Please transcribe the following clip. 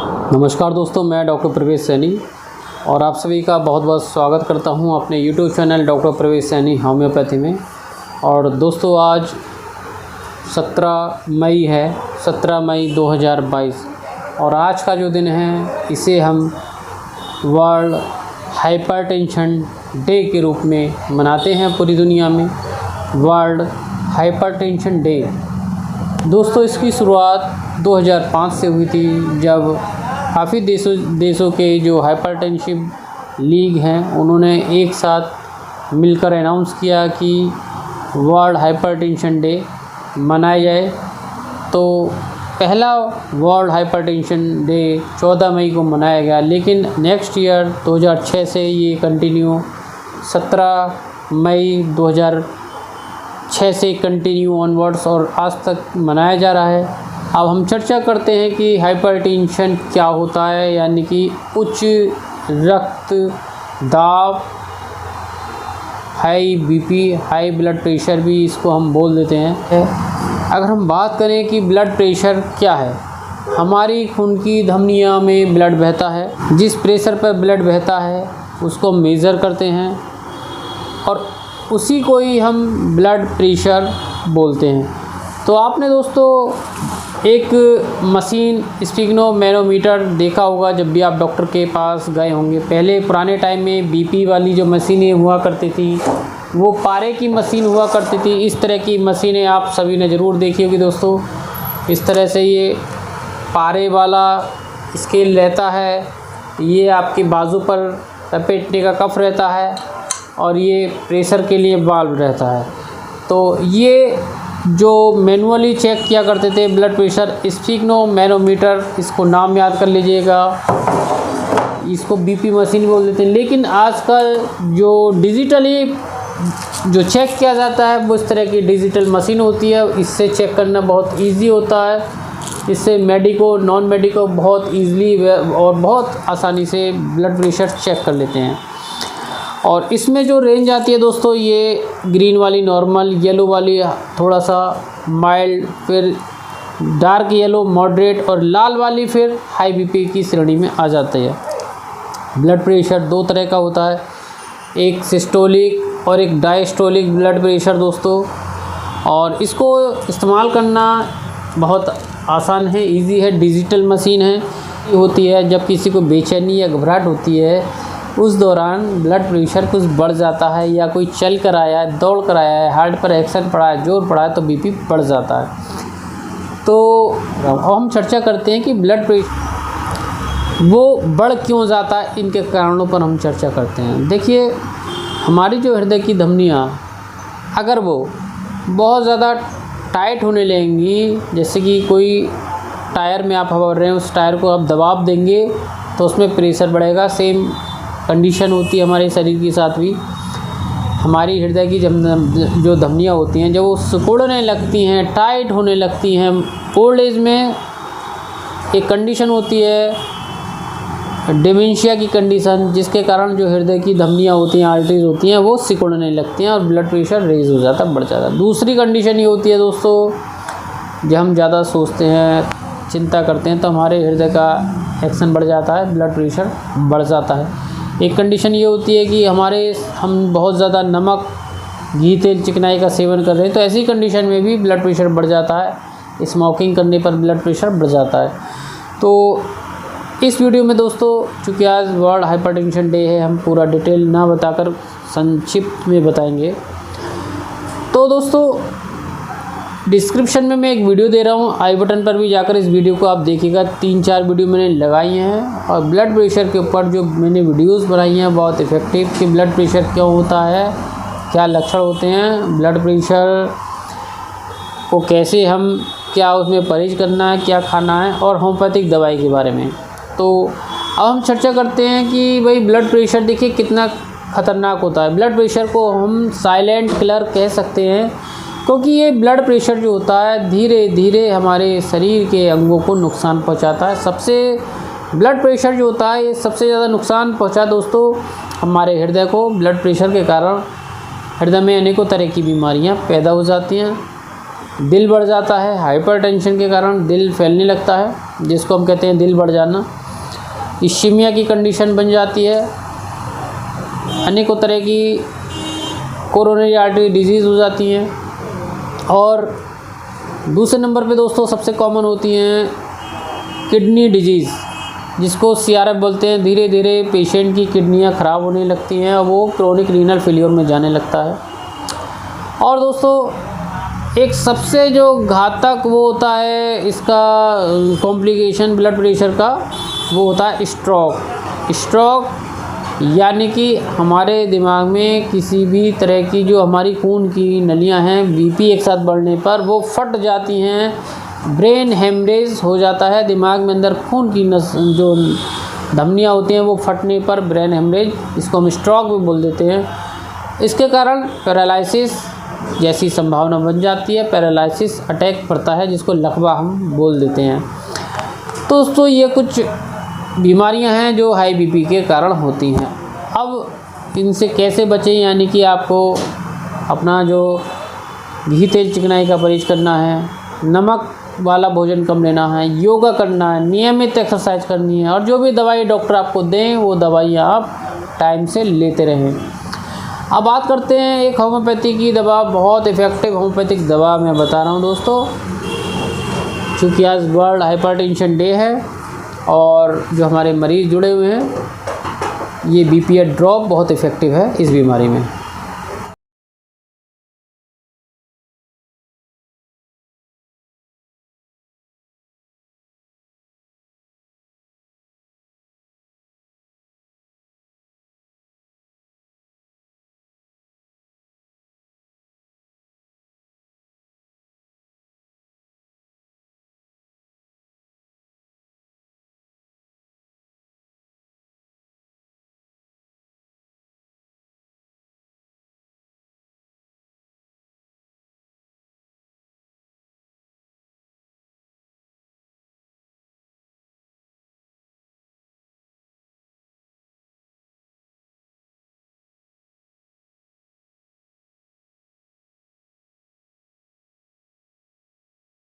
नमस्कार दोस्तों, मैं डॉक्टर प्रवेश सैनी और आप सभी का बहुत बहुत स्वागत करता हूं अपने यूट्यूब चैनल डॉक्टर प्रवेश सैनी होम्योपैथी में। और दोस्तों, आज 17 मई है, 17 मई 2022 और आज का जो दिन है इसे हम वर्ल्ड हाइपरटेंशन डे के रूप में मनाते हैं पूरी दुनिया में। वर्ल्ड हाइपरटेंशन डे दोस्तों, इसकी शुरुआत 2005 से हुई थी, जब काफ़ी देशों के जो हाइपरटेंसिव लीग हैं उन्होंने एक साथ मिलकर अनाउंस किया कि वर्ल्ड हाइपरटेंशन डे मनाया जाए। तो पहला वर्ल्ड हाइपरटेंशन डे 14 मई को मनाया गया, लेकिन नेक्स्ट ईयर 2006 से ये कंटिन्यू 17 मई 2006 से कंटिन्यू ऑनवर्ड्स और आज तक मनाया जा रहा है। अब हम चर्चा करते हैं कि हाइपरटेंशन क्या होता है, यानी कि उच्च रक्तदाब, high BP, high blood pressure भी इसको हम बोल देते हैं। अगर हम बात करें कि ब्लड प्रेशर क्या है, हमारी खून की धमनियों में ब्लड बहता है। जिस प्रेशर पर ब्लड बहता है उसको मेज़र करते हैं और उसी को ही हम ब्लड प्रेशर बोलते हैं। तो आपने दोस्तों एक मशीन स्फिग्नोमेनोमीटर देखा होगा जब भी आप डॉक्टर के पास गए होंगे। पहले पुराने टाइम में बीपी वाली जो मशीनें हुआ करती थी वो पारे की मशीन हुआ करती थी। इस तरह की मशीनें आप सभी ने ज़रूर देखी होगी दोस्तों। इस तरह से ये पारे वाला स्केल रहता है, ये आपके बाजू पर लपेटने का कफ रहता है और ये प्रेशर के लिए वाल्व रहता है। तो ये जो मैनुअली चेक किया करते थे ब्लड प्रेशर, स्फिग्नोमेनोमीटर, इसको नाम याद कर लीजिएगा, इसको बीपी मशीन बोल देते हैं। लेकिन आजकल जो डिजिटली जो चेक किया जाता है वो इस तरह की डिजिटल मशीन होती है। इससे चेक करना बहुत इजी होता है। इससे मेडिको नॉन मेडिको बहुत इजीली और बहुत आसानी से ब्लड प्रेशर चेक कर लेते हैं। और इसमें जो रेंज आती है दोस्तों, ये ग्रीन वाली नॉर्मल, येलो वाली थोड़ा सा माइल्ड, फिर डार्क येलो मॉडरेट और लाल वाली फिर हाई बीपी की श्रेणी में आ जाती है। ब्लड प्रेशर दो तरह का होता है, एक सिस्टोलिक और एक डायस्टोलिक ब्लड प्रेशर दोस्तों। और इसको इस्तेमाल करना बहुत आसान है, इजी है, डिजिटल मशीन है। होती है जब किसी को बेचैनी या घबराहट होती है उस दौरान ब्लड प्रेशर कुछ बढ़ जाता है, या कोई चल कर आया है, दौड़ कर आया है, हार्ट पर एक्शन पड़ा है, जोर पड़ा है, तो बीपी बढ़ जाता है। तो अब हम चर्चा करते हैं कि ब्लड प्रेशर वो बढ़ क्यों जाता है, इनके कारणों पर हम चर्चा करते हैं। देखिए, हमारी जो हृदय की धमनियाँ अगर वो बहुत ज़्यादा टाइट होने लगेंगी, जैसे कि कोई टायर में आप हवा भर रहे हैं, उस टायर को आप दबाव देंगे तो उसमें प्रेशर बढ़ेगा। सेम कंडीशन होती है हमारे शरीर के साथ भी। हमारी हृदय की जो धमनियाँ होती हैं, जब वो सिकुड़ने लगती हैं, टाइट होने लगती हैं, ओल्ड एज में एक कंडीशन होती है डिमेंशिया की कंडीशन, जिसके कारण जो हृदय की धमनियाँ होती हैं, आर्टरीज होती हैं, वो सिकुड़ने लगती हैं और ब्लड प्रेशर रेज हो जाता है, बढ़ जाता है। दूसरी कंडीशन ये होती है दोस्तों, जब हम ज़्यादा सोचते हैं, चिंता करते हैं, तो हमारे हृदय का एक्शन बढ़ जाता है, ब्लड प्रेशर बढ़ जाता है। एक कंडीशन ये होती है कि हम बहुत ज़्यादा नमक, घी, तेल, चिकनाई का सेवन कर रहे हैं, तो ऐसी कंडीशन में भी ब्लड प्रेशर बढ़ जाता है। स्मोकिंग करने पर ब्लड प्रेशर बढ़ जाता है। तो इस वीडियो में दोस्तों, चूँकि आज वर्ल्ड हाइपरटेंशन डे है, हम पूरा डिटेल ना बताकर संक्षिप्त में बताएंगे। तो दोस्तों, डिस्क्रिप्शन में मैं एक वीडियो दे रहा हूँ, आई बटन पर भी जाकर इस वीडियो को आप देखिएगा। 3-4 वीडियो मैंने लगाई हैं और ब्लड प्रेशर के ऊपर जो मैंने वीडियोस बनाई हैं बहुत इफ़ेक्टिव, कि ब्लड प्रेशर क्यों होता है, क्या लक्षण होते हैं ब्लड प्रेशर को, कैसे हम क्या उसमें परहेज करना है, क्या खाना है, और होम्योपैथिक दवाई के बारे में। तो अब हम चर्चा करते हैं कि भाई ब्लड प्रेशर देखिए कितना ख़तरनाक होता है। ब्लड प्रेशर को हम साइलेंट किलर कह सकते हैं, क्योंकि ये ब्लड प्रेशर जो होता है धीरे धीरे हमारे शरीर के अंगों को नुकसान पहुंचाता है। ब्लड प्रेशर जो होता है ये सबसे ज़्यादा नुकसान पहुंचा दोस्तों हमारे हृदय को। ब्लड प्रेशर के कारण हृदय में अनेकों तरह की बीमारियां पैदा हो जाती हैं, दिल बढ़ जाता है, हाइपरटेंशन के कारण दिल फैलने लगता है। जिसको हम कहते हैं दिल बढ़ जाना, इश्कीमिया की कंडीशन बन जाती है, अनेकों तरह की कोरोनरी आर्टरी डिजीज़ हो जाती हैं। और दूसरे नंबर पे दोस्तों सबसे कॉमन होती हैं किडनी डिजीज़, जिसको CRF बोलते हैं। धीरे धीरे पेशेंट की किडनियां ख़राब होने लगती हैं और वो क्रोनिक रीनल फेलियर में जाने लगता है। और दोस्तों एक सबसे जो घातक वो होता है इसका कॉम्प्लिकेशन ब्लड प्रेशर का, वो होता है स्ट्रोक। स्ट्रोक यानी कि हमारे दिमाग में किसी भी तरह की जो हमारी खून की नलियां हैं BP एक साथ बढ़ने पर वो फट जाती हैं, ब्रेन हेमरेज हो जाता है। दिमाग में अंदर खून की जो धमनियाँ होती हैं वो फटने पर ब्रेन हेमरेज, इसको हम स्ट्रोक भी बोल देते हैं। इसके कारण पैरालिसिस जैसी संभावना बन जाती है, पैरालिसिस अटैक पड़ता है, जिसको लकवा हम बोल देते हैं। तो दोस्तों ये कुछ बीमारियां हैं जो हाई BP के कारण होती हैं। अब इनसे कैसे बचें, यानी कि आपको अपना जो घी तेल चिकनाई का परहेज करना है, नमक वाला भोजन कम लेना है, योगा करना है, नियमित एक्सरसाइज करनी है, और जो भी दवाई डॉक्टर आपको दें वो दवाइयाँ आप टाइम से लेते रहें। अब बात करते हैं एक होम्योपैथी की दवा, बहुत इफ़ेक्टिव होम्योपैथिक दवा मैं बता रहा हूँ दोस्तों। चूँकि आज वर्ल्ड हाइपरटेंशन डे है और जो हमारे मरीज़ जुड़े हुए हैं, ये BPA ड्रॉप बहुत इफ़ेक्टिव है इस बीमारी में।